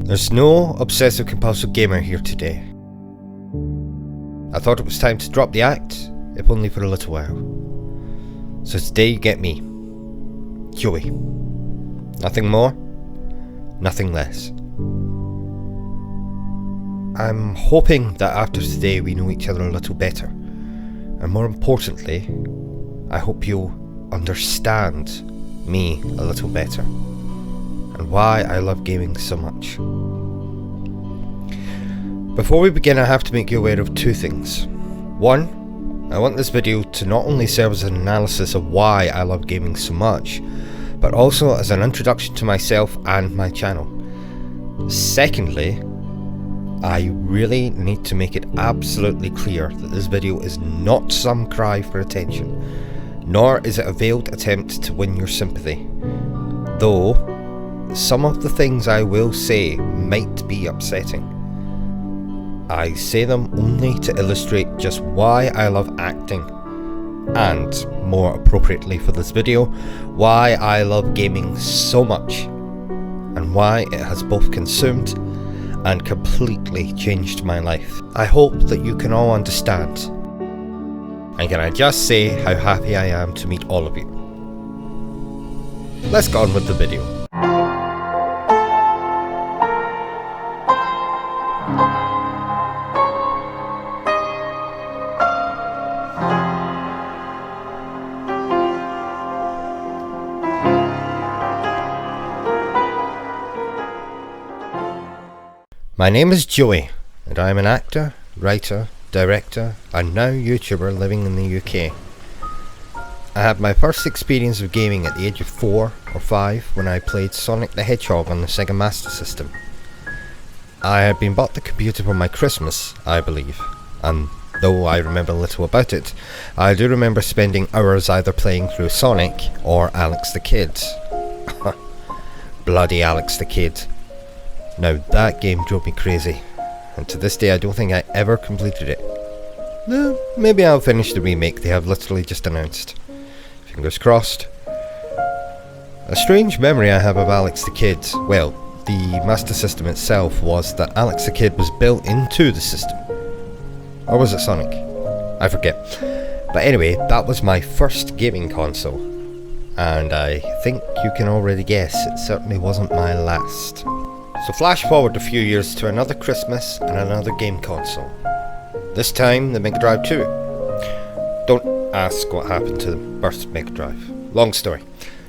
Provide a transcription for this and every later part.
There's no obsessive compulsive gamer here today. I thought it was time to drop the act, if only for a little while. So today you get me, Joey. Nothing more, nothing less. I'm hoping that after today we know each other a little better. And more importantly, I hope you'll understand me a little better. And why I love gaming so much. Before we begin, I have to make you aware of two things. One, I want this video to not only serve as an analysis of why I love gaming so much, but also as an introduction to myself and my channel. Secondly, I really need to make it absolutely clear that this video is not some cry for attention, nor is it a veiled attempt to win your sympathy. Though, some of the things I will say might be upsetting. I say them only to illustrate just why I love acting, and, more appropriately for this video, why I love gaming so much, and why it has both consumed and completely changed my life. I hope that you can all understand. And can I just say how happy I am to meet all of you. Let's get on with the video. My name is Joey, and I am an actor, writer, director, and now YouTuber living in the UK. I had my first experience of gaming at the age of 4 or 5 when I played Sonic the Hedgehog on the Sega Master System. I had been bought the computer for my Christmas, I believe, and though I remember little about it, I do remember spending hours either playing through Sonic or Alex the Kid. Bloody Alex the Kid. Now that game drove me crazy, and to this day I don't think I ever completed it. Maybe I'll finish the remake they have literally just announced. Fingers crossed. A strange memory I have of Alex the Kid, well, the Master System itself, was that Alex the Kid was built into the system. Or was it Sonic? I forget. But anyway, that was my first gaming console. And I think you can already guess, it certainly wasn't my last. So flash forward a few years to another Christmas and another game console. This time the Mega Drive 2. Don't ask what happened to the first Mega Drive. Long story.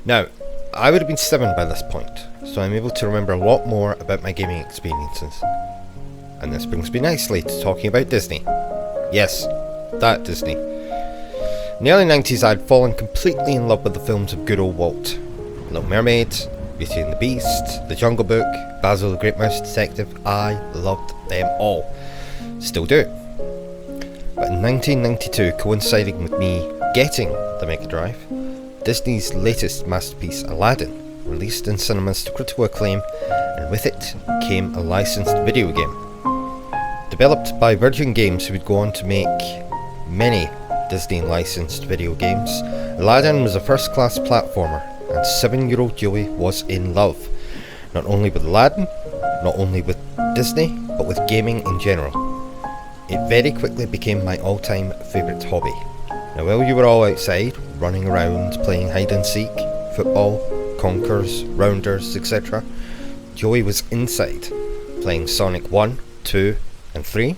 Now, I would have been 7 by this point, so I'm able to remember a lot more about my gaming experiences. And this brings me nicely to talking about Disney. Yes, that Disney. In the early 90s I'd fallen completely in love with the films of good old Walt. Little Mermaid, Beauty and the Beast, The Jungle Book, Basil the Great Mouse Detective. I loved them all. Still do. But in 1992, coinciding with me getting the Mega Drive, Disney's latest masterpiece, Aladdin, released in cinemas to critical acclaim, and with it came a licensed video game. Developed by Virgin Games, who would go on to make many Disney licensed video games, Aladdin was a first-class platformer, and 7-year-old Joey was in love, not only with Aladdin, not only with Disney, but with gaming in general. It very quickly became my all-time favourite hobby. Now while you were all outside, running around, playing hide and seek, football, conkers, rounders, etc., Joey was inside, playing Sonic 1, 2 and 3,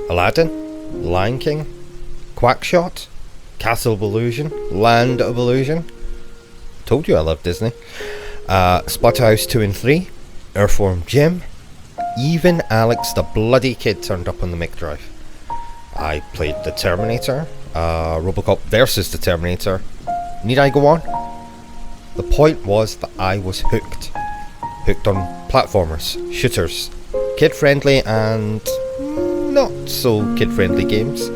Aladdin, Lion King, Quackshot, Castle of Illusion, Land of Illusion. Told you I love Disney. Splatterhouse 2 and 3, Earthworm Jim, even Alex the bloody Kid turned up on the Mega Drive. I played the Terminator, Robocop versus the Terminator. Need I go on? The point was that I was hooked. Hooked on platformers, shooters, kid-friendly and not so kid-friendly games.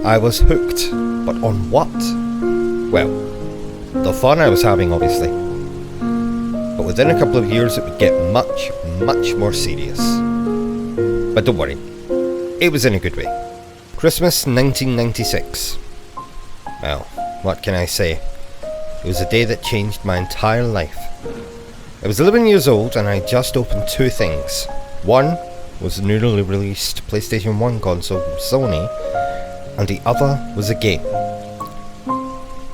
I was hooked, but on what? Well, the fun I was having, obviously. But within a couple of years it would get much, much more serious. But don't worry, it was in a good way. Christmas 1996. Well, what can I say? It was a day that changed my entire life. I was 11 years old and I just opened two things. One was the newly released PlayStation 1 console from Sony, and the other was a game.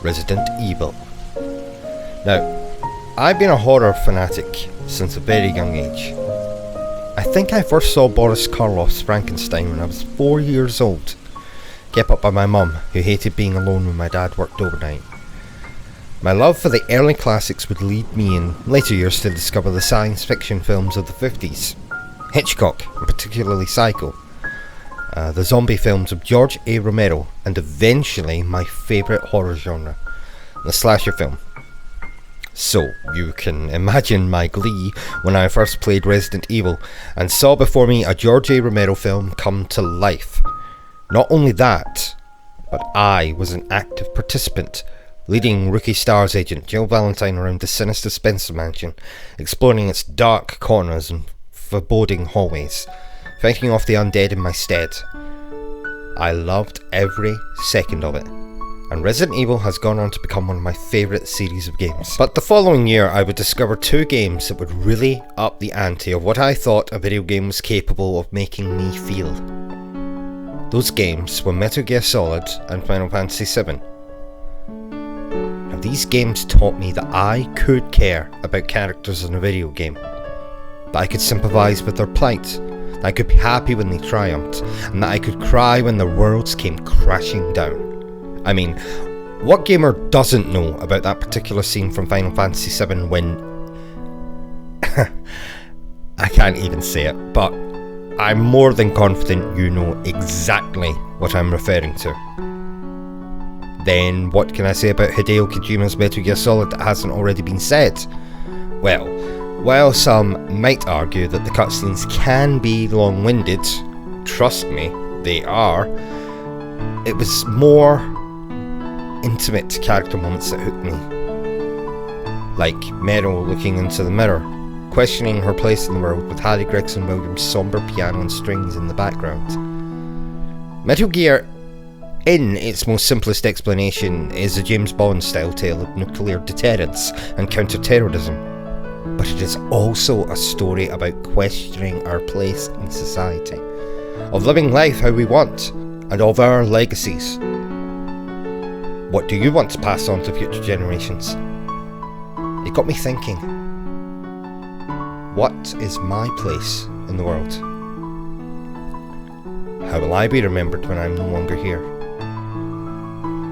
Resident Evil. Now, I've been a horror fanatic since a very young age. I think I first saw Boris Karloff's Frankenstein when I was 4 years old, kept up by my mum, who hated being alone when my dad worked overnight. My love for the early classics would lead me in later years to discover the science fiction films of the 50s, Hitchcock, and particularly Psycho, the zombie films of George A. Romero, and eventually my favourite horror genre, the slasher film. So, you can imagine my glee when I first played Resident Evil and saw before me a George A. Romero film come to life. Not only that, but I was an active participant, leading rookie STARS agent Jill Valentine around the sinister Spencer mansion, exploring its dark corners and foreboding hallways, fighting off the undead in my stead. I loved every second of it, and Resident Evil has gone on to become one of my favourite series of games. But the following year I would discover two games that would really up the ante of what I thought a video game was capable of making me feel. Those games were Metal Gear Solid and Final Fantasy VII. Now these games taught me that I could care about characters in a video game, that I could sympathise with their plight, that I could be happy when they triumphed, and that I could cry when their worlds came crashing down. I mean, what gamer doesn't know about that particular scene from Final Fantasy VII when... I can't even say it, but I'm more than confident you know exactly what I'm referring to. Then what can I say about Hideo Kojima's Metal Gear Solid that hasn't already been said? Well, while some might argue that the cutscenes can be long-winded, trust me, they are, it was more intimate character moments that hooked me. Like Meryl looking into the mirror, questioning her place in the world with Harry Gregson Williams' sombre piano and strings in the background. Metal Gear, in its most simplest explanation, is a James Bond style tale of nuclear deterrence and counter-terrorism, but it is also a story about questioning our place in society, of living life how we want, and of our legacies. What do you want to pass on to future generations? It got me thinking, what is my place in the world? How will I be remembered when I'm no longer here?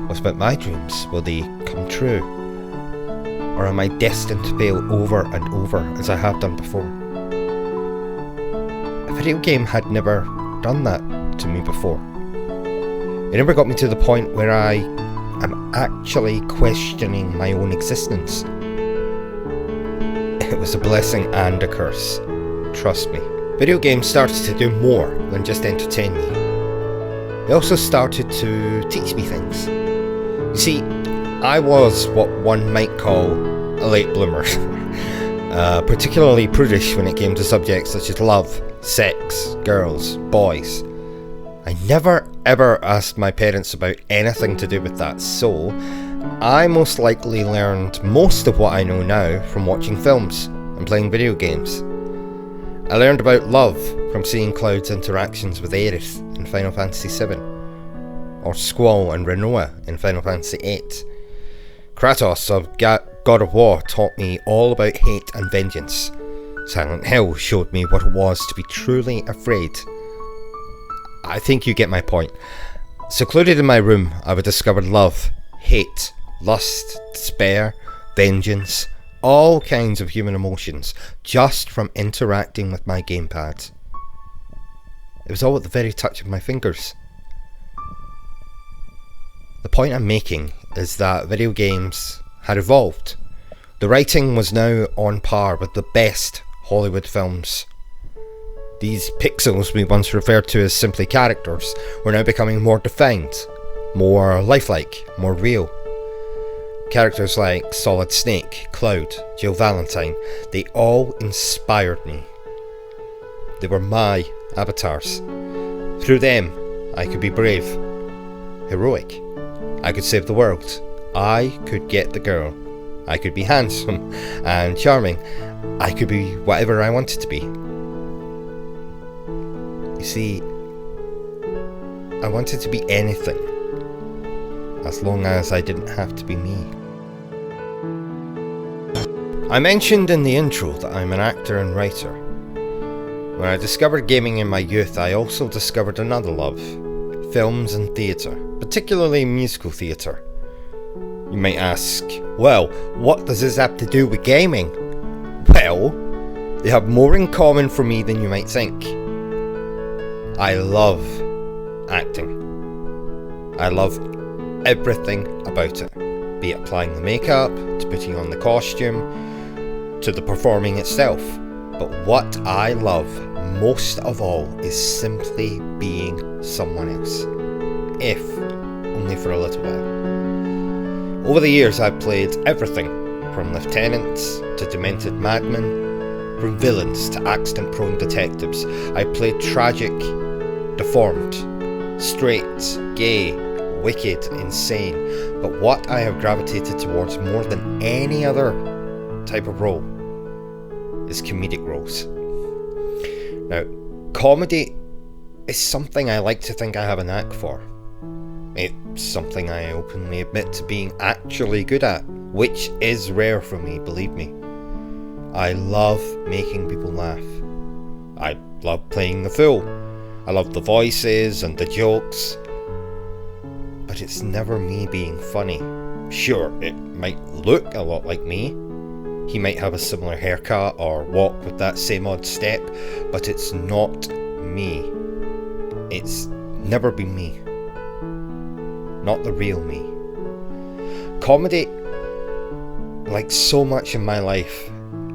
What about my dreams? Will they come true? Or am I destined to fail over and over as I have done before? A video game had never done that to me before. It never got me to the point where I am actually questioning my own existence. It was a blessing and a curse, trust me. Video games started to do more than just entertain me. They also started to teach me things. You see, I was what one might call a late bloomer, particularly prudish when it came to subjects such as love, sex, girls, boys. I never ever asked my parents about anything to do with that, so I most likely learned most of what I know now from watching films and playing video games. I learned about love from seeing Cloud's interactions with Aerith in Final Fantasy VII, or Squall and Rinoa in Final Fantasy VIII. Kratos of God of War taught me all about hate and vengeance. Silent Hill showed me what it was to be truly afraid. I think you get my point. Secluded in my room, I would discover love, hate, lust, despair, vengeance, all kinds of human emotions, just from interacting with my gamepad. It was all at the very touch of my fingers. The point I'm making is that video games had evolved. The writing was now on par with the best Hollywood films. These pixels we once referred to as simply characters were now becoming more defined, more lifelike, more real. Characters like Solid Snake, Cloud, Jill Valentine, they all inspired me. They were my avatars. Through them, I could be brave, heroic. I could save the world. I could get the girl. I could be handsome and charming. I could be whatever I wanted to be. You see, I wanted to be anything, as long as I didn't have to be me. I mentioned in the intro that I'm an actor and writer. When I discovered gaming in my youth, I also discovered another love: films and theatre, particularly musical theatre. You might ask, well, what does this have to do with gaming? Well, they have more in common for me than you might think. I love acting. I love everything about it, be it applying the makeup, to putting on the costume, to the performing itself. But what I love most of all is simply being someone else, if only for a little while. Over the years I've played everything, from lieutenants to demented madmen, from villains to accident-prone detectives. I played tragic, deformed, straight, gay, wicked, insane, but what I have gravitated towards more than any other type of role is comedic roles. Now, comedy is something I like to think I have a knack for. It's something I openly admit to being actually good at, which is rare for me, believe me. I love making people laugh. I love playing the fool. I love the voices and the jokes, but it's never me being funny. Sure, it might look a lot like me. He might have a similar haircut or walk with that same odd step, but it's not me. It's never been me. Not the real me. Comedy, like so much in my life,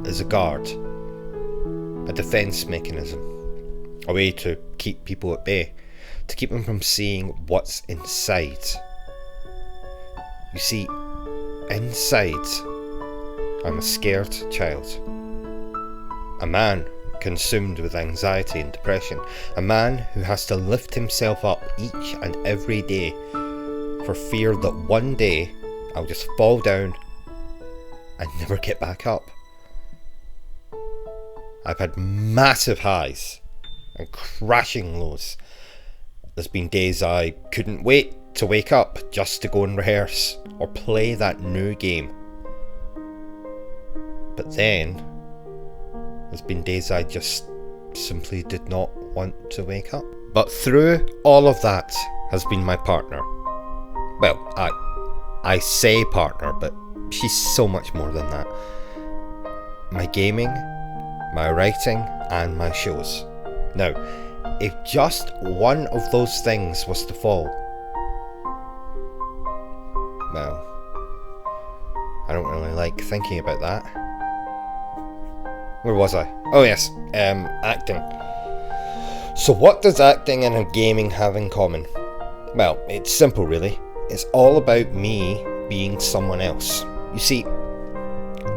is a guard, a defense mechanism, a way to keep people at bay, to keep them from seeing what's inside. You see, inside, I'm a scared child. A man consumed with anxiety and depression. A man who has to lift himself up each and every day for fear that one day I'll just fall down and never get back up. I've had massive highs and crashing lows. There's been days I couldn't wait to wake up just to go and rehearse or play that new game. But then, there's been days I just simply did not want to wake up. But through all of that has been my partner. Well, I say partner, but she's so much more than that. My gaming, my writing, and my shows. Now, if just one of those things was to fall, well, I don't really like thinking about that. Where was I? Oh yes, acting. So what does acting and gaming have in common? Well, it's simple really. It's all about me being someone else. You see,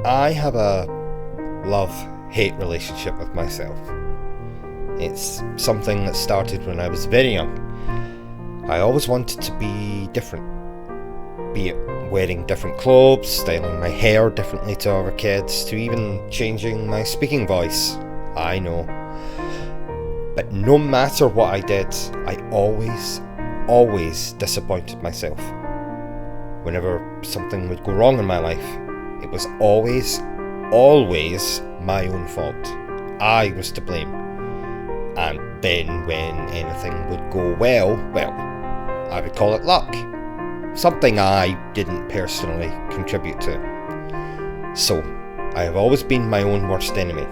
I have a love-hate relationship with myself. It's something that started when I was very young. I always wanted to be different. Be it wearing different clothes, styling my hair differently to other kids, to even changing my speaking voice. I know. But no matter what I did, I always disappointed myself. Whenever something would go wrong in my life, it was always my own fault. I was to blame. And then when anything would go well, I would call it luck. Something I didn't personally contribute to. So, I have always been my own worst enemy.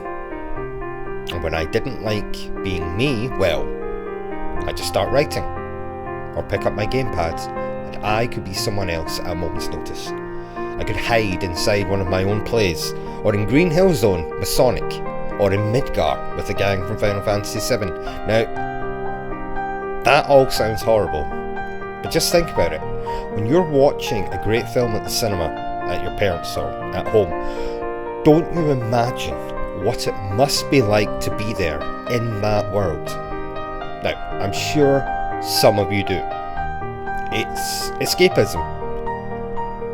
And when I didn't like being me, I just start writing. Or pick up my gamepad, and I could be someone else at a moment's notice. I could hide inside one of my own plays, or in Green Hill Zone with Sonic, or in Midgar with the gang from Final Fantasy VII. Now, that all sounds horrible, but just think about it. When you're watching a great film at the cinema, at your parents' or at home, don't you imagine what it must be like to be there in that world? Now, I'm sure some of you do. It's escapism.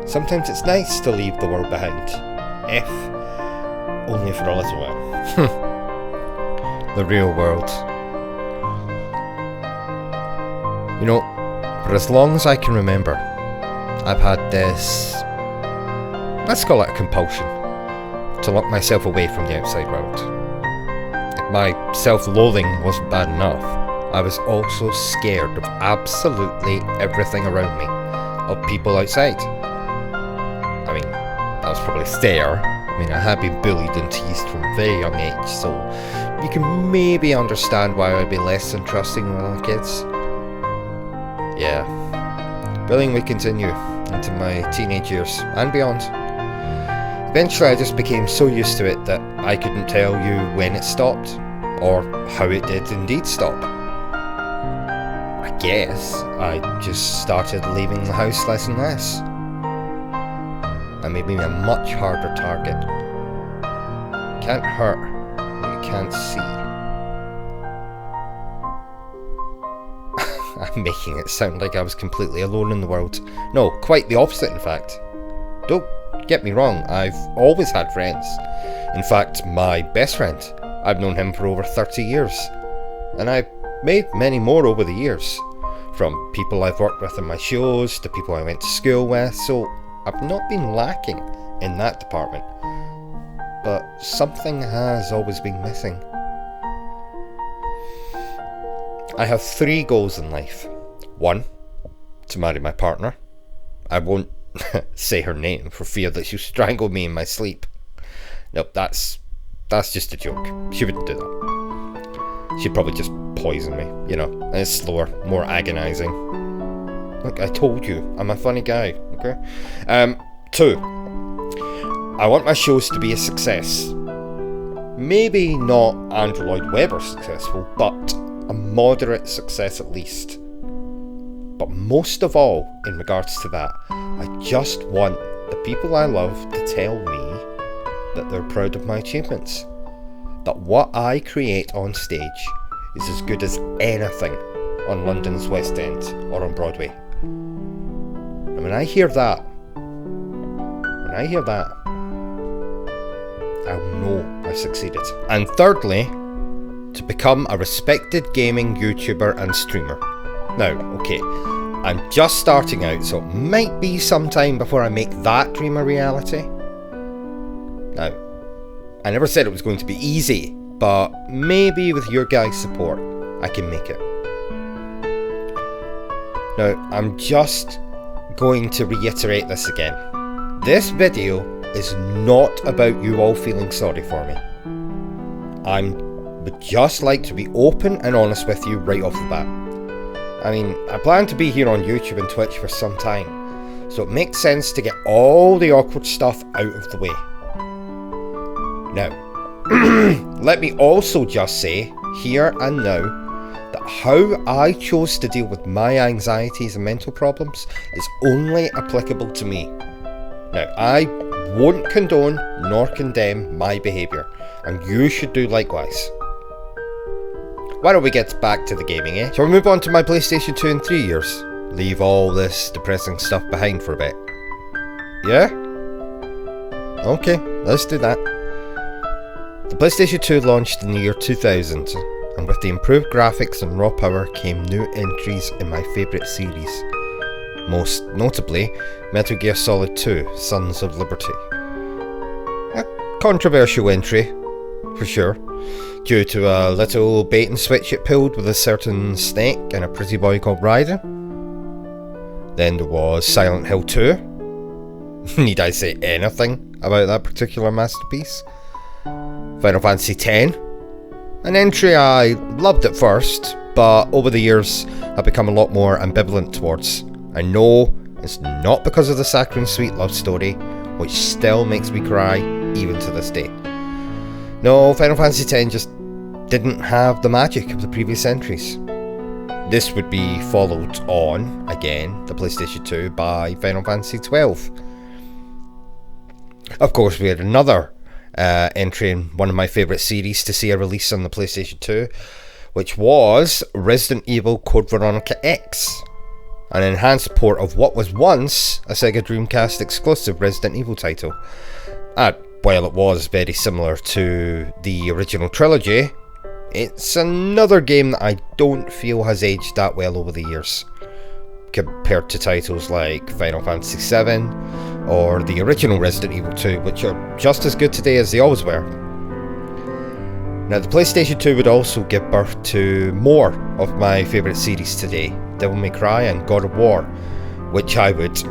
Sometimes it's nice to leave the world behind, if only for a little while. The real world. You know, for as long as I can remember, I've had this, let's call it a compulsion, to lock myself away from the outside world. If my self-loathing wasn't bad enough, I was also scared of absolutely everything around me, of people outside. I mean, that was probably fair. I mean, I had been bullied and teased from a very young age, so you can maybe understand why I'd be less than trusting with other kids. Yeah, bullying would continue into my teenage years and beyond. Eventually I just became so used to it that I couldn't tell you when it stopped, or how it did indeed stop. I guess I just started leaving the house less and less. And made me a much harder target. Can't hurt what you can't see. I'm making it sound like I was completely alone in the world. No, quite the opposite in fact. Don't get me wrong, I've always had friends. In fact, my best friend, I've known him for over 30 years. And I've made many more over the years. From people I've worked with in my shows, to people I went to school with, so I've not been lacking in that department. But something has always been missing. I have 3 goals in life. 1, to marry my partner. I won't say her name for fear that she'll strangle me in my sleep. Nope, that's just a joke. She wouldn't do that. She'd probably just poison me, you know, and it's slower, more agonising. Look, I told you, I'm a funny guy, okay? 2, I want my shows to be a success. Maybe not Andrew Lloyd Webber successful, but a moderate success at least. But most of all, in regards to that, I just want the people I love to tell me that they're proud of my achievements. That what I create on stage is as good as anything on London's West End or on Broadway. And when I hear that, I'll know I've succeeded. And thirdly, to become a respected gaming YouTuber and streamer. Now, okay, I'm just starting out, so it might be some time before I make that dream a reality. Now, I never said it was going to be easy, but maybe with your guys' support, I can make it. Now, I'm just going to reiterate this again. This video is not about you all feeling sorry for me. I would just like to be open and honest with you right off the bat. I mean, I plan to be here on YouTube and Twitch for some time, so it makes sense to get all the awkward stuff out of the way. Now, let me also just say, here and now, that how I chose to deal with my anxieties and mental problems is only applicable to me. Now, I won't condone nor condemn my behaviour, and you should do likewise. Why don't we get back to the gaming, eh? Shall we move on to my PlayStation 2 in 3 years? Leave all this depressing stuff behind for a bit. Yeah? Okay, let's do that. The PlayStation 2 launched in the year 2000, and with the improved graphics and raw power came new entries in my favourite series. Most notably, Metal Gear Solid 2, Sons of Liberty. A controversial entry, for sure, due to a little bait and switch it pulled with a certain snake and a pretty boy called Raiden. Then there was Silent Hill 2. Need I say anything about that particular masterpiece? Final Fantasy X. An entry I loved at first, but over the years I've become a lot more ambivalent towards. I know it's not because of the saccharine sweet love story, which still makes me cry even to this day. No, Final Fantasy X just didn't have the magic of the previous entries. This would be followed on, again, the PlayStation 2 by Final Fantasy XII. Of course, we had another entry in one of my favourite series to see a release on the PlayStation 2, which was Resident Evil Code Veronica X, an enhanced port of what was once a Sega Dreamcast exclusive Resident Evil title. while it was very similar to the original trilogy, it's another game that I don't feel has aged that well over the years, compared to titles like Final Fantasy VII or the original Resident Evil 2, which are just as good today as they always were. Now, the PlayStation 2 would also give birth to more of my favourite series today, Devil May Cry and God of War, which I would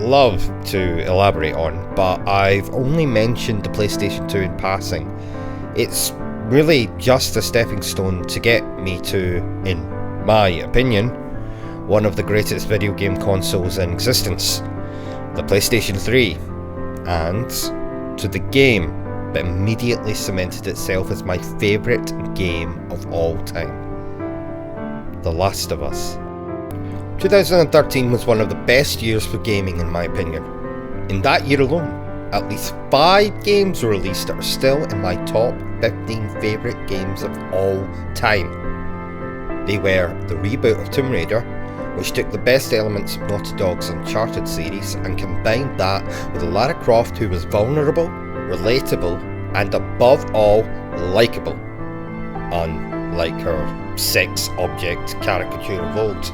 love to elaborate on, but I've only mentioned the PlayStation 2 in passing. It's really just a stepping stone to get me to, in my opinion, one of the greatest video game consoles in existence, the PlayStation 3, and to the game that immediately cemented itself as my favourite game of all time, The Last of Us. 2013 was one of the best years for gaming in my opinion. In that year alone, at least 5 games were released that are still in my top 15 favourite games of all time. They were the reboot of Tomb Raider, which took the best elements of Naughty Dog's Uncharted series and combined that with a Lara Croft who was vulnerable, relatable, and above all, likeable, unlike her sex object caricature of old.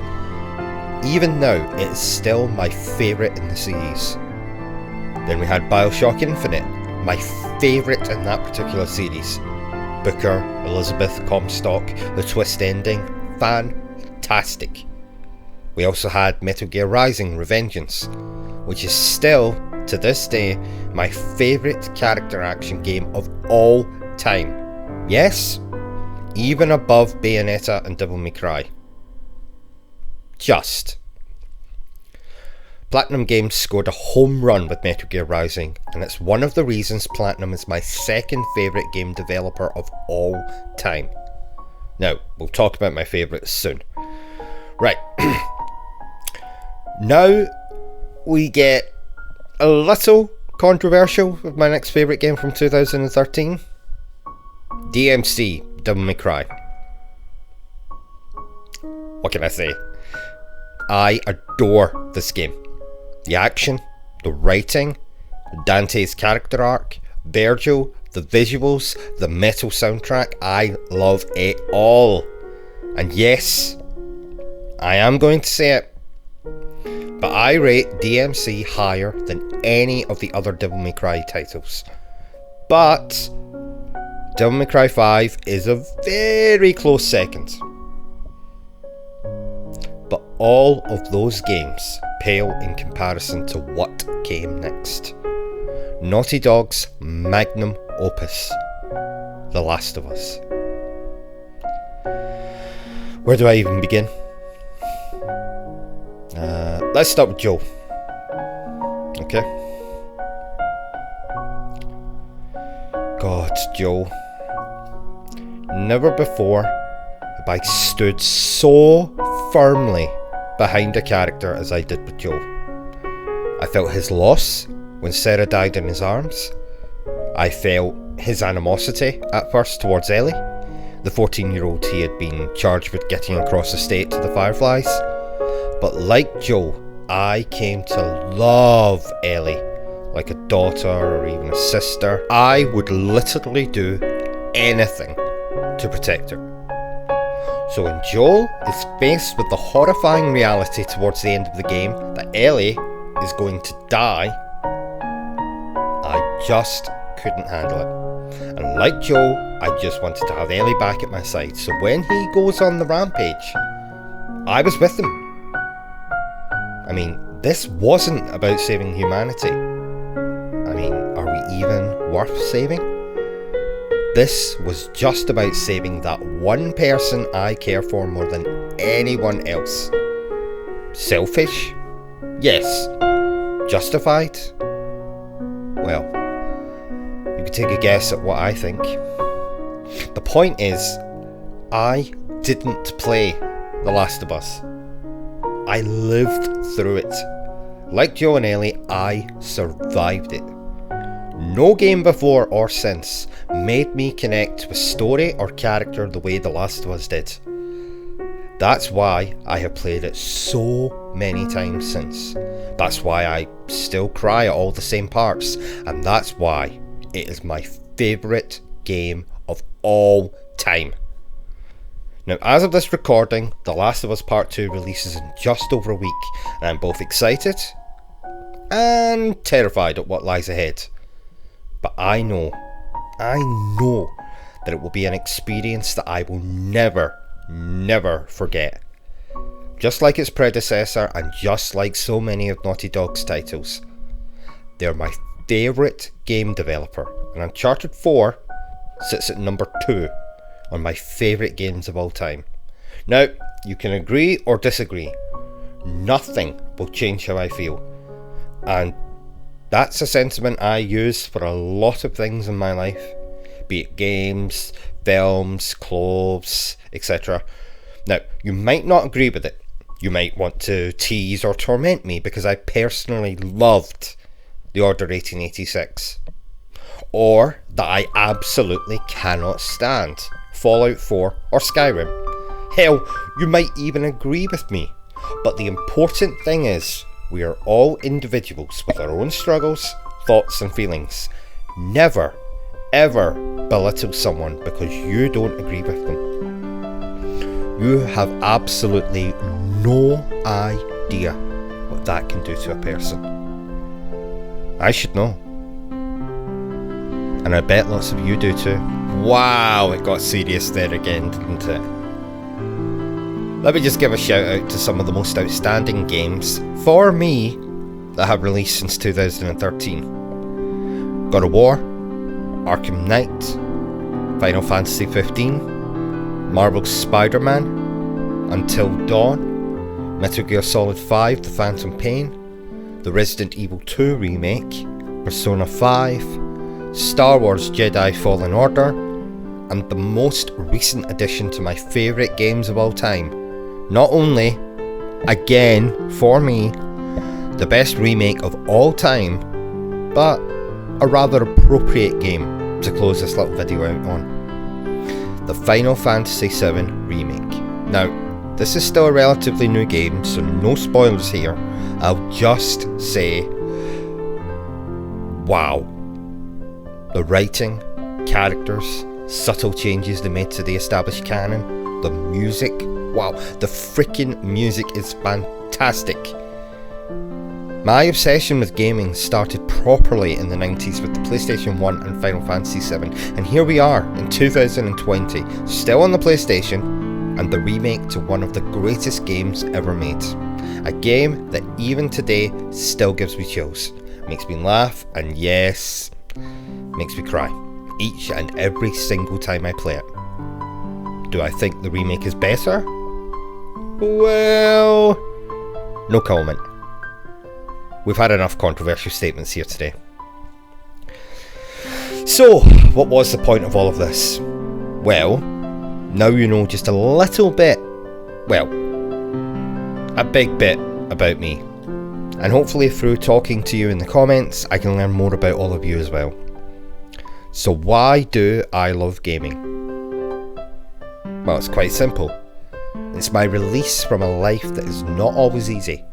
Even now, it is still my favourite in the series. Then we had Bioshock Infinite, my favourite in that particular series. Booker, Elizabeth, Comstock, the twist ending, fantastic. We also had Metal Gear Rising Revengeance, which is still, to this day, my favourite character action game of all time. Yes, even above Bayonetta and Devil May Cry. Just. Platinum Games scored a home run with Metal Gear Rising, and it's one of the reasons Platinum is my second favourite game developer of all time. Now, we'll talk about my favourites soon. Right. Now, we get a little controversial with my next favourite game from 2013. DMC, Devil May Cry. What can I say? I adore this game. The action, the writing, Dante's character arc, Virgil, the visuals, the metal soundtrack, I love it all. And yes, I am going to say it, but I rate DMC higher than any of the other Devil May Cry titles. But Devil May Cry 5 is a very close second. But all of those games pale in comparison to what came next. Naughty Dog's magnum opus, The Last of Us. Where do I even begin? Let's start with Joel. Okay. God, Joel. Never before have I stood so firmly behind a character as I did with Joel. I felt his loss when Sarah died in his arms. I felt his animosity at first towards Ellie, the 14-year-old he had been charged with getting across the state to the Fireflies. But like Joel, I came to love Ellie like a daughter or even a sister. I would literally do anything to protect her. So when Joel is faced with the horrifying reality towards the end of the game that Ellie is going to die, I just couldn't handle it. And like Joel, I just wanted to have Ellie back at my side. So when he goes on the rampage, I was with him. I mean, this wasn't about saving humanity. I mean, are we even worth saving? This was just about saving that one person I care for more than anyone else. Selfish? Yes. Justified? Well, you can take a guess at what I think. The point is, I didn't play The Last of Us. I lived through it. Like Joe and Ellie, I survived it. No game before or since made me connect with story or character the way The Last of Us did. That's why I have played it so many times since. That's why I still cry at all the same parts, and that's why it is my favourite game of all time. Now, as of this recording, The Last of Us Part 2 releases in just over a week, and I'm both excited and terrified at what lies ahead. But I know that it will be an experience that I will never forget. Just like its predecessor, and just like so many of Naughty Dog's titles, they're my favourite game developer, and Uncharted 4 sits at number 2 on my favourite games of all time. Now, you can agree or disagree. Nothing will change how I feel. And that's a sentiment I use for a lot of things in my life, be it games, films, clothes, etc. Now, you might not agree with it. You might want to tease or torment me because I personally loved The Order 1886. Or that I absolutely cannot stand Fallout 4 or Skyrim. Hell, you might even agree with me. But the important thing is, we are all individuals with our own struggles, thoughts and feelings. Never, ever belittle someone because you don't agree with them. You have absolutely no idea what that can do to a person. I should know. And I bet lots of you do too. Wow, it got serious there again, didn't it? Let me just give a shout out to some of the most outstanding games, for me, that have released since 2013. God of War, Arkham Knight, Final Fantasy 15, Marvel's Spider-Man, Until Dawn, Metal Gear Solid 5 The Phantom Pain, the Resident Evil 2 remake, Persona 5, Star Wars Jedi Fallen Order, and the most recent addition to my favourite games of all time. Not only, again, for me, the best remake of all time, but a rather appropriate game to close this little video out on. The Final Fantasy VII Remake. Now, this is still a relatively new game, so no spoilers here. I'll just say, wow. The writing, characters, subtle changes they made to the established canon, the music, wow, the freaking music is fantastic. My obsession with gaming started properly in the 90s with the PlayStation 1 and Final Fantasy 7, and here we are in 2020, still on the PlayStation, and the remake to one of the greatest games ever made. A game that even today still gives me chills, makes me laugh, and yes, makes me cry each and every single time I play it. Do I think the remake is better? Well, no comment. We've had enough controversial statements here today. So, what was the point of all of this? Well, now you know just a little bit, well, a big bit about me. And hopefully through talking to you in the comments, I can learn more about all of you as well. So why do I love gaming? Well, it's quite simple. It's my release from a life that is not always easy.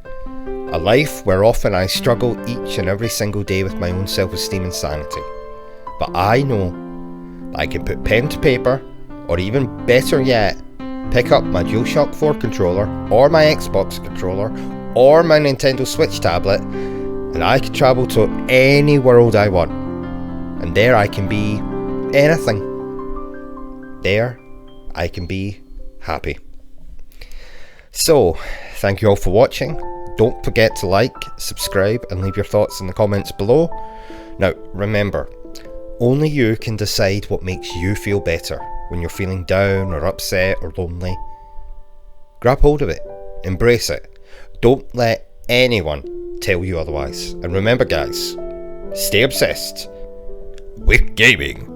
A life where often I struggle each and every single day with my own self-esteem and sanity. But I know that I can put pen to paper, or even better yet, pick up my DualShock 4 controller, or my Xbox controller, or my Nintendo Switch tablet, and I can travel to any world I want. And there I can be anything. There I can be happy. So, thank you all for watching. Don't forget to like, subscribe, and leave your thoughts in the comments below. Now, remember, only you can decide what makes you feel better when you're feeling down or upset or lonely. Grab hold of it. Embrace it. Don't let anyone tell you otherwise. And remember guys, stay obsessed with gaming.